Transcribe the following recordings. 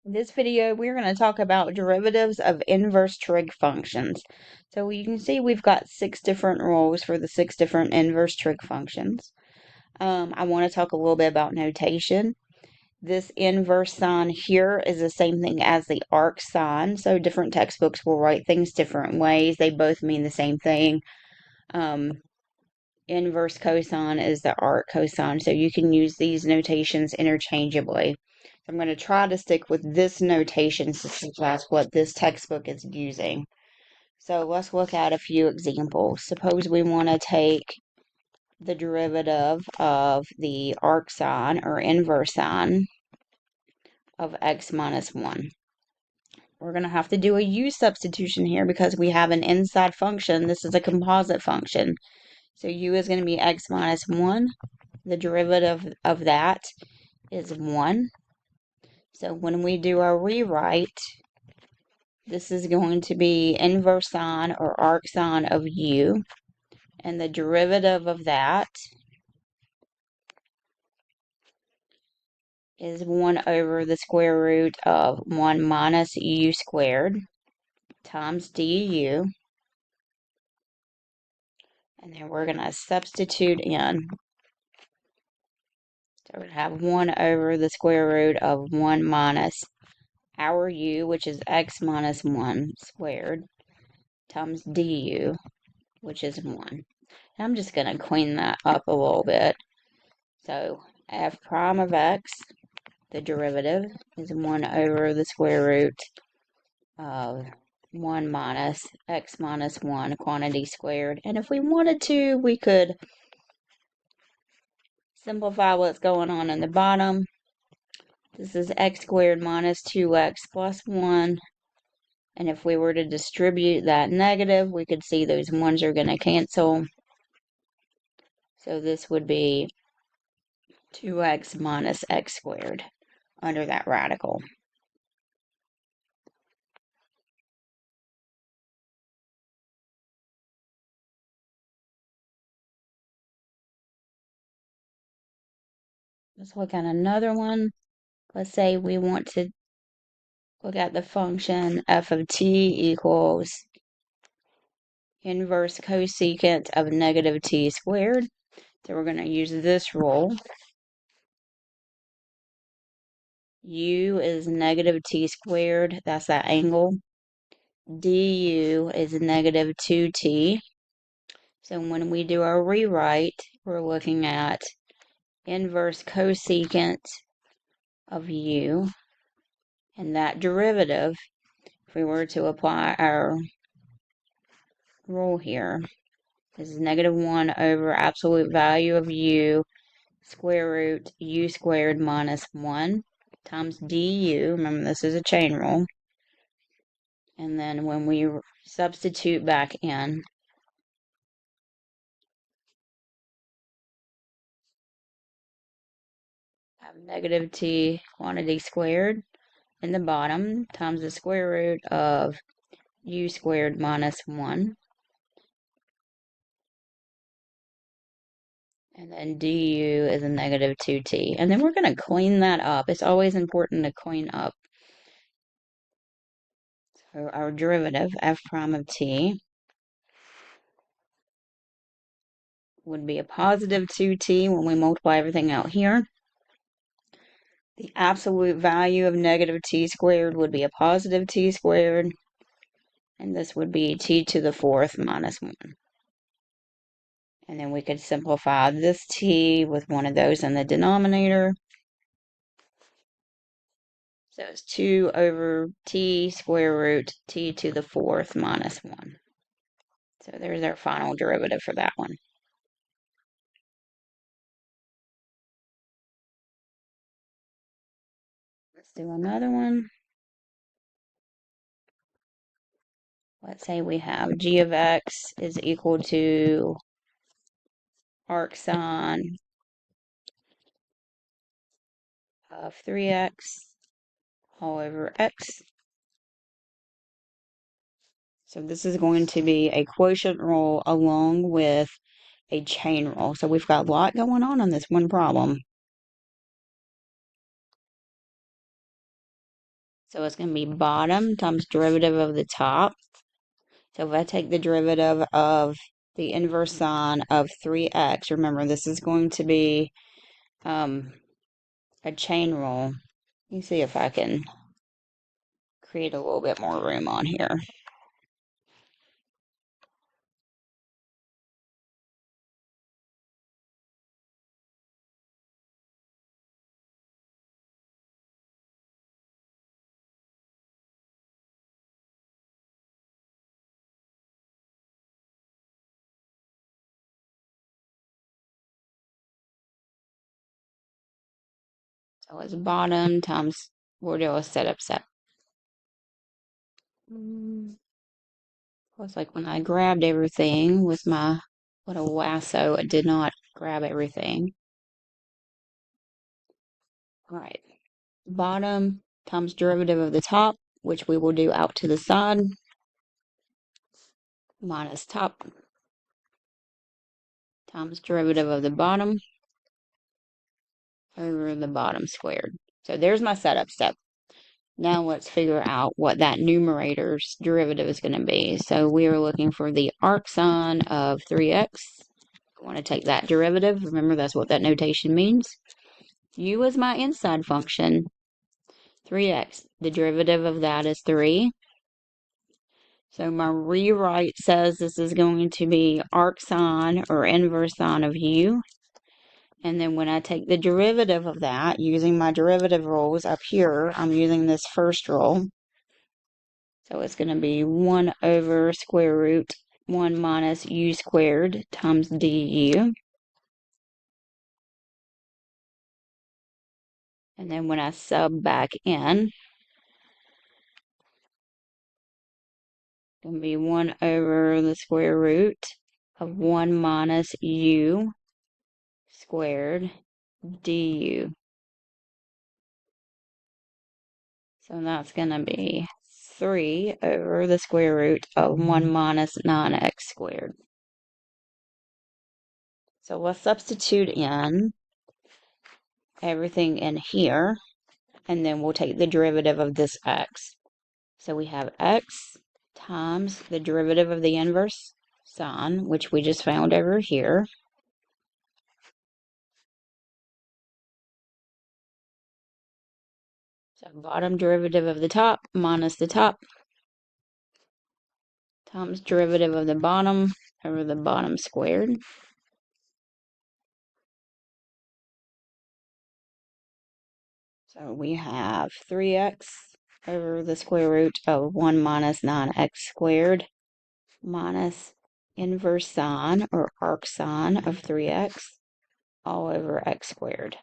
In this video, we're going to talk about derivatives of inverse trig functions. So you can see we've got 6 different rules for the 6 different inverse trig functions. I want to talk a little bit about notation. This inverse sign here is the same thing as the arc sign. So different textbooks will write things different ways. They both mean the same thing. Inverse cosine is the arc cosine, so you can use these notations interchangeably. I'm going to try to stick with this notation since that's what this textbook is using. So let's look at a few examples. Suppose we want to take the derivative of the arc sign or inverse sign of x minus 1. We're going to have to do a u substitution here because we have an inside function. This is a composite function. So u is going to be x minus 1. The derivative of that is 1. So when we do our rewrite, this is going to be inverse sine or arc sine of u. And the derivative of that is 1 over the square root of 1 minus u squared times du. And then we're going to substitute in. So we're going to have 1 over the square root of 1 minus our u, which is x minus 1 squared, times du, which is 1. And I'm just going to clean that up a little bit. So f prime of x, the derivative, is 1 over the square root of 1 minus x minus 1 quantity squared. And if we wanted to, we could simplify what's going on in the bottom. This is x squared minus 2x plus 1. And if we were to distribute that negative, we could see those 1s are going to cancel. So this would be 2x minus x squared under that radical. Let's look at another one. Let's say we want to look at the function f of t equals inverse cosecant of negative t squared. So we're going to use this rule. U is negative t squared. That's that angle. Du is negative 2t. So when we do our rewrite, we're looking at inverse cosecant of u. And that derivative, if we were to apply our rule here, is negative 1 over absolute value of u square root u squared minus 1 times du. Remember, this is a chain rule. And then when we substitute back in, have negative t quantity squared in the bottom times the square root of u squared minus 1. And then du is a negative 2t. And then we're going to clean that up. It's always important to clean up. So our derivative, f prime of t, would be a positive 2t when we multiply everything out here. The absolute value of negative t squared would be a positive t squared. And this would be t to the 4th minus 1. And then we could simplify this t with one of those in the denominator. So it's 2 over t square root t to the 4th minus 1. So there's our final derivative for that one. Let's do another one. Let's say we have g of x is equal to arc sine of 3x all over x. So this is going to be a quotient rule along with a chain rule. So we've got a lot going on in this one problem. So it's going to be bottom times derivative of the top. So if I take the derivative of the inverse sine of 3x, remember this is going to be a chain rule. Let me see if I can create a little bit more room on here. So it's bottom times, we'll do a setup step. It's like when I grabbed everything with my little lasso, it did not grab everything. All right. Bottom times derivative of the top, which we will do out to the side, minus top times derivative of the bottom over the bottom squared. So there's my setup step. Now let's figure out what that numerator's derivative is going to be. So we are looking for the arc sine of 3x. I want to take that derivative. Remember, that's what that notation means. U is my inside function. 3x. The derivative of that is 3. So my rewrite says this is going to be arc sine or inverse sine of u. And then when I take the derivative of that, using my derivative rules up here, I'm using this first rule. So it's going to be 1 over square root 1 minus u squared times du. And then when I sub back in, going to be 1 over the square root of 1 minus u squared du. So that's going to be 3 over the square root of 1 minus 9x squared. So we'll substitute in everything in here, and then we'll take the derivative of this x. So we have x times the derivative of the inverse sine, which we just found over here. So bottom derivative of the top minus the top times derivative of the bottom over the bottom squared. So we have 3x over the square root of 1 minus 9x squared minus inverse sine or arc sine of 3x all over x squared.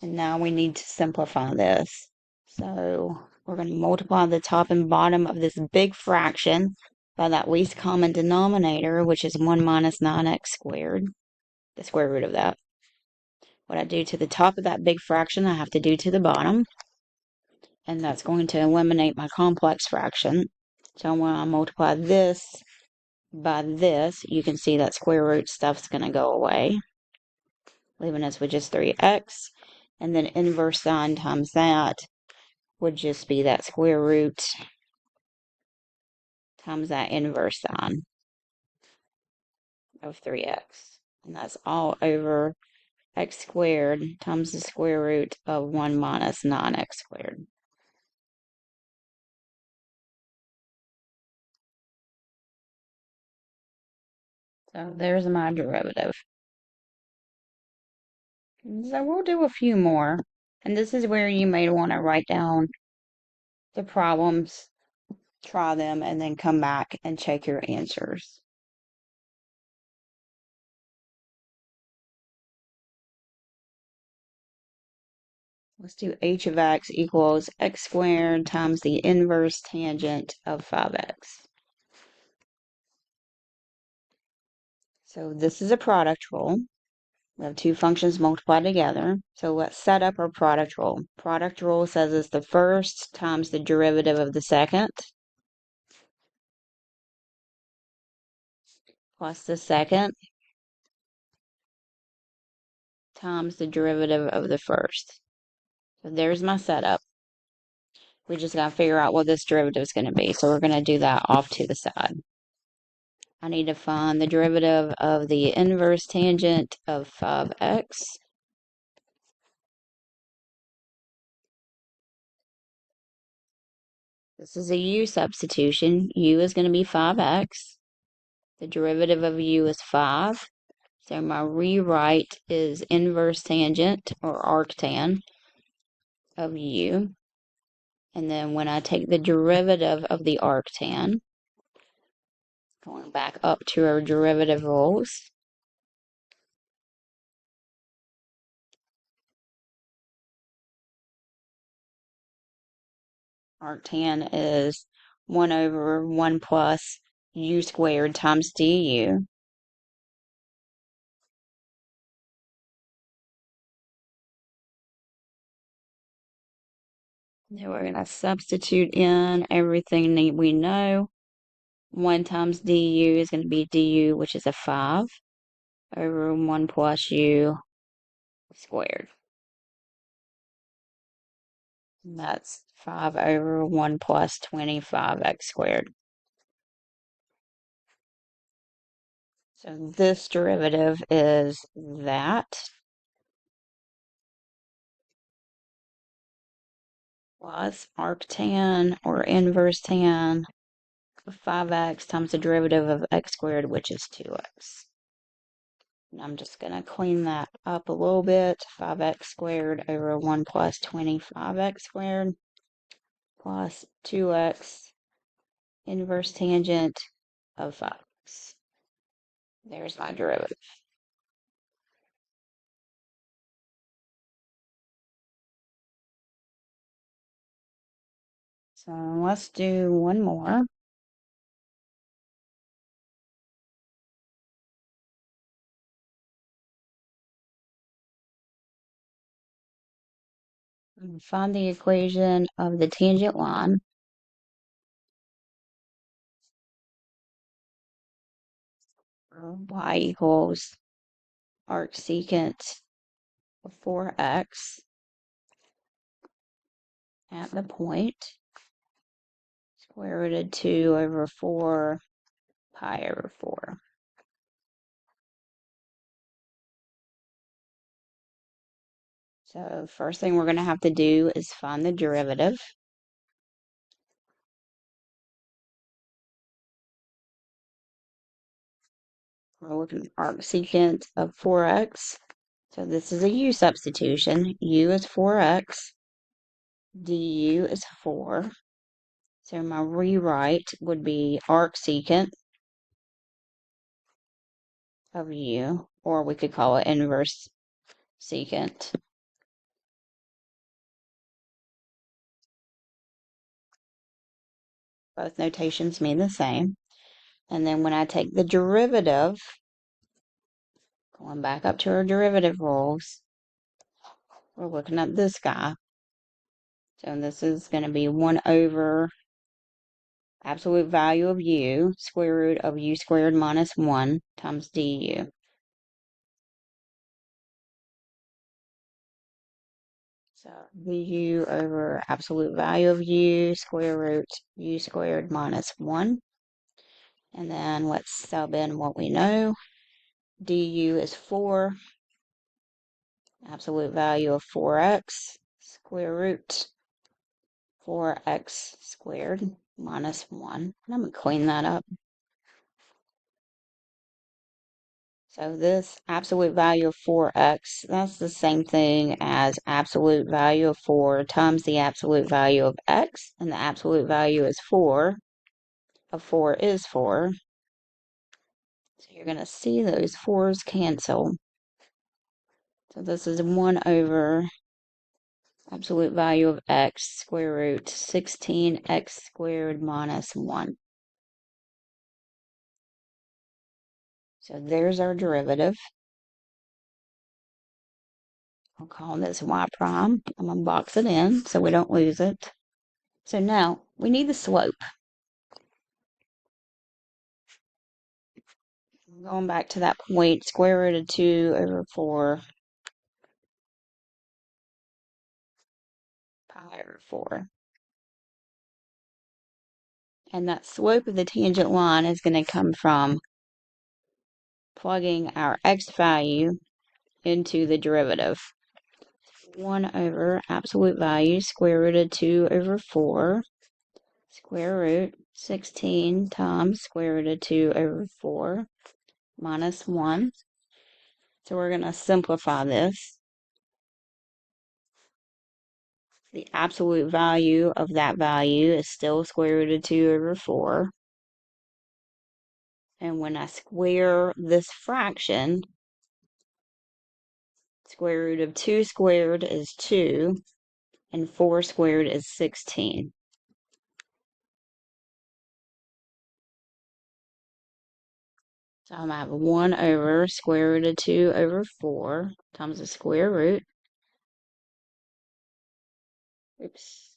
And now we need to simplify this. So we're going to multiply the top and bottom of this big fraction by that least common denominator, which is 1 minus 9x squared, the square root of that. What I do to the top of that big fraction, I have to do to the bottom. And that's going to eliminate my complex fraction. So when I multiply this by this, you can see that square root stuff's going to go away, leaving us with just 3x. And then inverse sine times that would just be that square root times that inverse sine of 3x. And that's all over x squared times the square root of 1 minus 9x squared. So there's my derivative. So we'll do a few more. And this is where you may want to write down the problems, try them, and then come back and check your answers. Let's do h of x equals x squared times the inverse tangent of 5x. So this is a product rule. We have two functions multiplied together. So let's set up our product rule. Product rule says it's the first times the derivative of the second plus the second times the derivative of the first. So there's my setup. We just got to figure out what this derivative is going to be. So we're going to do that off to the side. I need to find the derivative of the inverse tangent of 5x. This is a u substitution. U is going to be 5x. The derivative of u is 5. So my rewrite is inverse tangent, or arctan, of u. And then when I take the derivative of the arctan, going back up to our derivative rules, arctan is 1 over 1 plus u squared times du. Then we're going to substitute in everything that we know. 1 times du is going to be du, which is a 5, over 1 plus u squared. And that's 5 over 1 plus 25x squared. So this derivative is that plus arctan, or inverse tan, of 5x times the derivative of x squared, which is 2x. And I'm just going to clean that up a little bit. 5x squared over 1 plus 25x squared plus 2x inverse tangent of 5x. There's my derivative. So let's do one more. Find the equation of the tangent line. Y equals arcsecant of 4x at the point, square root of 2 over 4 pi over 4. So first thing we're going to have to do is find the derivative. We're looking at arcsecant of 4x. So this is a u substitution. U is 4x. Du is 4. So my rewrite would be arcsecant of u, or we could call it inverse secant. Both notations mean the same. And then when I take the derivative, going back up to our derivative rules, we're looking at this guy. So this is going to be 1 over absolute value of u, square root of u squared minus 1 times du. So du over absolute value of u, square root u squared minus 1. And then let's sub in what we know. Du is 4, absolute value of 4x, square root 4x squared minus 1. And I'm going to clean that up. So this absolute value of 4x, that's the same thing as absolute value of 4 times the absolute value of x. And the absolute value is 4. Of 4 is 4. So you're going to see those 4's cancel. So this is 1 over absolute value of x, square root 16x squared minus 1. So there's our derivative. I'll call this y prime. I'm going to box it in so we don't lose it. So now we need the slope. Going back to that point, square root of 2 over 4 pi over 4. And that slope of the tangent line is going to come from plugging our x value into the derivative. 1 over absolute value, square root of 2 over 4, square root 16 times square root of 2 over 4, minus 1. So we're going to simplify this. The absolute value of that value is still square root of 2 over 4. And when I square this fraction, square root of 2 squared is 2, and 4 squared is 16. So I'm going to have 1 over square root of 2 over 4 times the square root. Oops.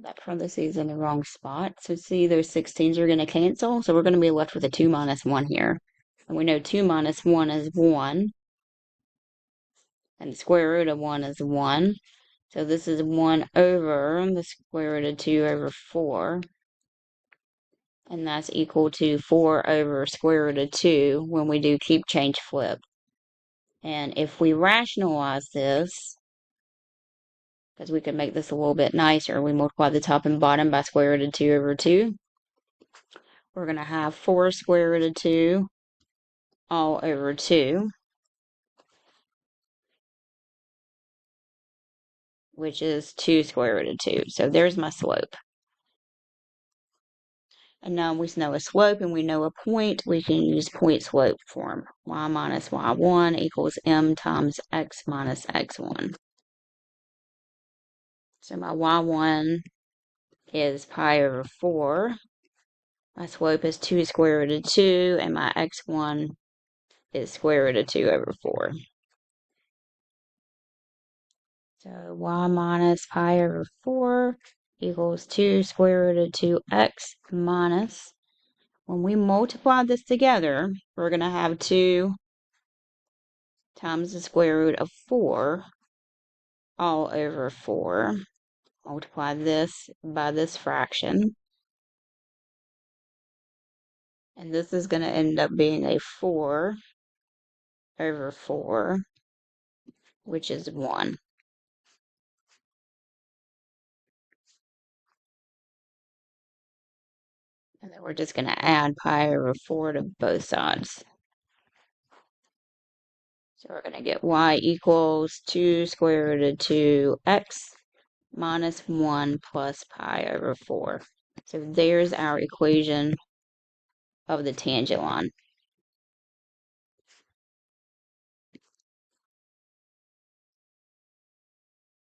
That parentheses in the wrong spot. So see, those 16s are going to cancel. So we're going to be left with a 2 minus 1 here. And we know 2 minus 1 is 1. And the square root of 1 is 1. So this is 1 over the square root of 2 over 4. And that's equal to 4 over square root of 2 when we do keep, change, flip. And if we rationalize this, because we can make this a little bit nicer, we multiply the top and bottom by square root of 2 over 2. We're going to have 4 square root of 2 all over 2, which is 2 square root of 2. So there's my slope. And now we know a slope and we know a point, we can use point slope form. Y minus y1 equals m times x minus x1. So my y1 is pi over 4. My slope is 2 square root of 2, and my x1 is square root of 2 over 4. So y minus pi over 4 equals 2 square root of 2x minus, when we multiply this together, we're going to have 2 times the square root of 4 all over 4. Multiply this by this fraction. And this is going to end up being a 4 over 4, which is 1. And then we're just going to add pi over 4 to both sides. So we're going to get y equals 2 square root of 2x minus 1 plus pi over 4. So there's our equation of the tangent line.